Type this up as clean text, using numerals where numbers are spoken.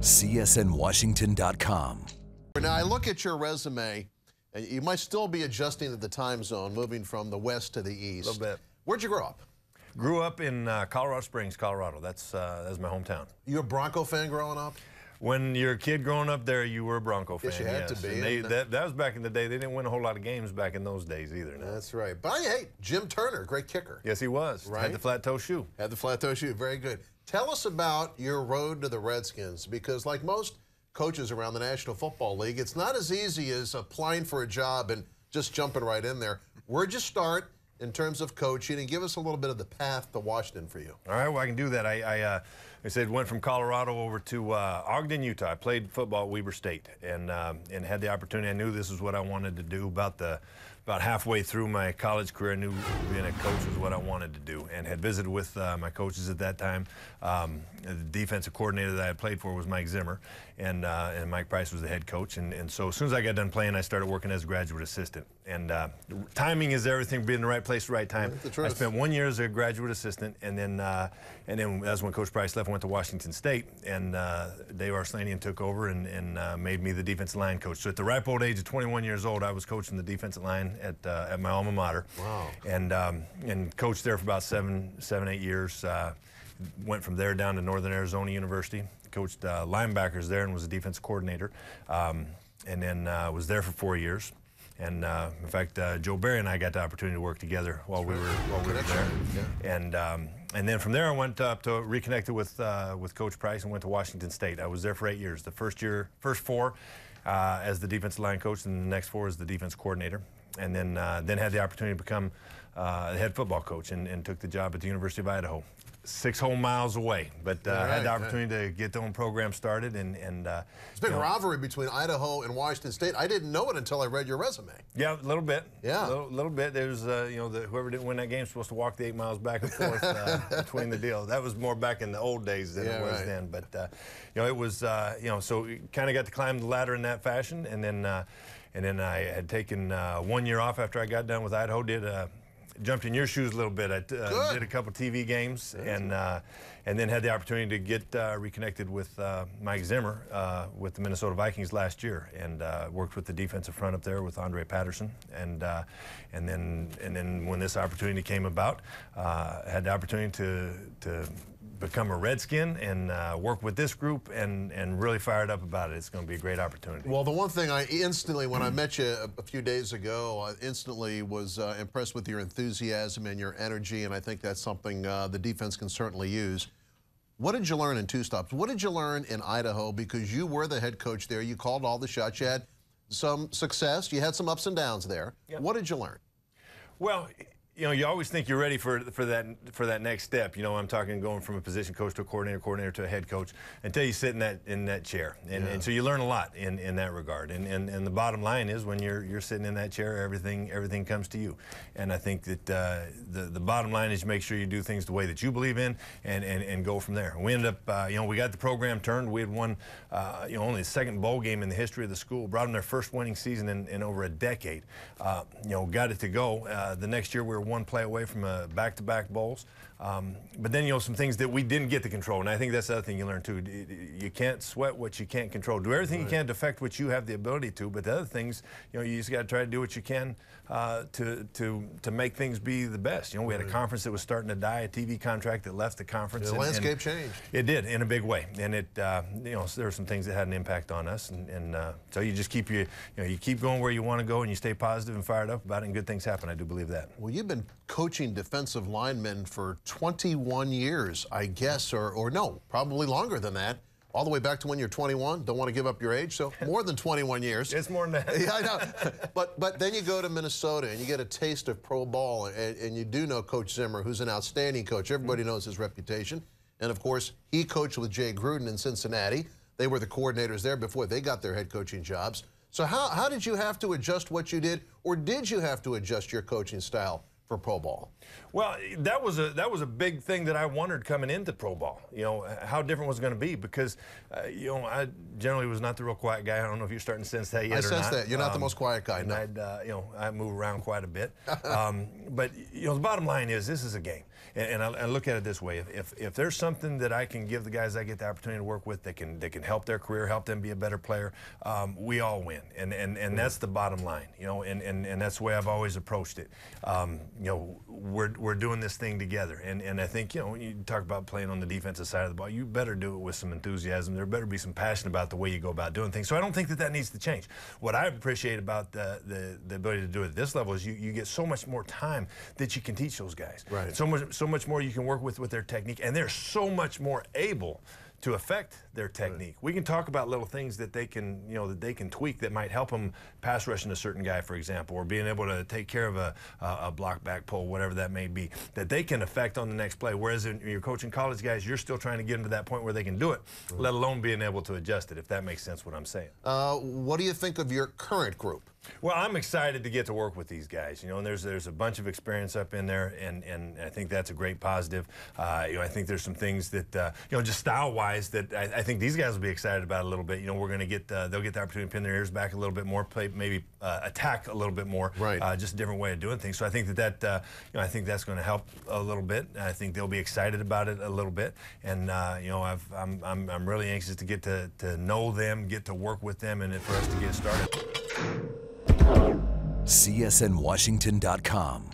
CSNWashington.com. Now, I look at your resume, and you might still be adjusting to the time zone, moving from the west to the east. A little bit. Where'd you grow up? Grew up in Colorado Springs, Colorado. That's my hometown. You a Bronco fan growing up? When you're a kid growing up there, you were a Bronco fan. Yes, you had to be. That was back in the day. They didn't win a whole lot of games back in those days either. No. That's right. But hey, Jim Turner, great kicker. Yes, he was. Right? Had the flat toe shoe. Had the flat toe shoe. Very good. Tell us about your road to the Redskins, because like most coaches around the National Football League, it's not as easy as applying for a job and just jumping right in there. Where'd you start in terms of coaching, and give us a little bit of the path to Washington for you? All right, well, I can do that. I said went from Colorado over to Ogden, Utah. I played football at Weber State and had the opportunity. I knew this is what I wanted to do. About halfway through my college career, I knew being a coach was what I wanted to do, and had visited with my coaches at that time. The defensive coordinator that I had played for was Mike Zimmer, and Mike Price was the head coach. And so as soon as I got done playing, I started working as a graduate assistant. And timing is everything, being in the right place at the right time. I spent 1 year as a graduate assistant, and then that's when Coach Price left and went to Washington State, and Dave Arslanian took over and made me the defensive line coach. So at the ripe old age of 21 years old, I was coaching the defensive line at my alma mater. Wow. And coached there for about 8 years. Went from there down to Northern Arizona University. Coached linebackers there and was a defensive coordinator. And then was there for 4 years. And in fact, Joe Barry and I got the opportunity to work together while we were there. Yeah. And then from there, I went up to reconnected with Coach Price and went to Washington State. I was there for 8 years. The first 4 as the defensive line coach, and the next 4 as the defense coordinator. And then had the opportunity to become the head football coach and took the job at the University of Idaho. 6 whole miles away, but had the opportunity to get the own program started. It's been a rivalry between Idaho and Washington State. I didn't know it until I read your resume. Yeah, a little bit. Yeah, a little bit. There's whoever didn't win that game was supposed to walk the 8 miles back and forth between the deal. That was more back in the old days than it was then. But it was so we kind of got to climb the ladder in that fashion, and then I had taken 1 year off after I got done with Idaho. Jumped in your shoes a little bit. I did a couple TV games, and then had the opportunity to get reconnected with Mike Zimmer with the Minnesota Vikings last year, and worked with the defensive front up there with Andre Patterson, and then when this opportunity came about, had the opportunity to become a Redskin and work with this group, and really fired up about it. It's going to be a great opportunity. Well, the one thing I instantly, when I met you a few days ago, I instantly was impressed with your enthusiasm and your energy, and I think that's something the defense can certainly use. What did you learn in 2 stops? What did you learn in Idaho? Because you were the head coach there. You called all the shots. You had some success. You had some ups and downs there. Yep. What did you learn? Well, you always think you're ready for that next step. I'm talking going from a position coach to a coordinator to a head coach, until you sit in that chair, and so you learn a lot in that regard. And the bottom line is, when you're sitting in that chair, everything comes to you. And I think that the bottom line is, make sure you do things the way that you believe in, and go from there. We ended up, we got the program turned. We had won, only the 2nd bowl game in the history of the school. Brought them their first winning season in over a decade. Got it to go. The next year we were 1 play away from back-to-back bowls. But then, some things that we didn't get to control, and I think that's the other thing you learn too. You can't sweat what you can't control. Do everything you can to affect what you have the ability to, but the other things, you just got to try to do what you can to make things be the best. We had a conference that was starting to die, a TV contract that left the conference. The landscape changed. It did, in a big way, and there were some things that had an impact on us, and so you just keep you keep going where you want to go, and you stay positive and fired up about it, and good things happen. I do believe that. Well, you've been coaching defensive linemen for 21 years, I guess, or no, probably longer than that. All the way back to when you're 21. Don't want to give up your age, so more than 21 years. It's more than that. Yeah, I know. But then you go to Minnesota and you get a taste of pro ball, and you do know Coach Zimmer, who's an outstanding coach. Everybody knows his reputation. And of course, he coached with Jay Gruden in Cincinnati. They were the coordinators there before they got their head coaching jobs. So how did you have to adjust what you did, or did you have to adjust your coaching style for pro ball? Well, that was a big thing that I wondered coming into pro ball. You know, how different was it going to be, because you know, I generally was not the real quiet guy. I don't know if you're starting to sense that yet or not. I sense that. You're not the most quiet guy, no. You know, I move around quite a bit. But you know, the bottom line is this is a game, and I look at it this way: if there's something that I can give the guys I get the opportunity to work with that can help their career, help them be a better player, we all win, and that's the bottom line. You know, and that's the way I've always approached it. You know, we're doing this thing together, and I think, you know, when you talk about playing on the defensive side of the ball, you better do it with some enthusiasm. There better be some passion about the way you go about doing things. So I don't think that needs to change. What I appreciate about the ability to do it at this level is you get so much more time that you can teach those guys. Right. So much more you can work with their technique, and they're so much more able to affect their technique. Right. We can talk about little things that they can, you know, that they can tweak that might help them pass rushing a certain guy, for example, or being able to take care of a block back pull, whatever that may be, that they can affect on the next play. Whereas when you're coaching college guys, you're still trying to get them to that point where they can do it, let alone being able to adjust it, if that makes sense what I'm saying. What do you think of your current group? Well, I'm excited to get to work with these guys, you know, and there's a bunch of experience up in there, and I think that's a great positive. You know, I think there's some things that, you know, just style-wise that I think these guys will be excited about a little bit. You know, we're going to get, they'll get the opportunity to pin their ears back a little bit more, play, maybe attack a little bit more. Right. Just a different way of doing things. So I think that, you know, I think that's going to help a little bit. I think they'll be excited about it a little bit, and you know, I'm really anxious to get to know them, get to work with them, and for us to get started. CSNWashington.com.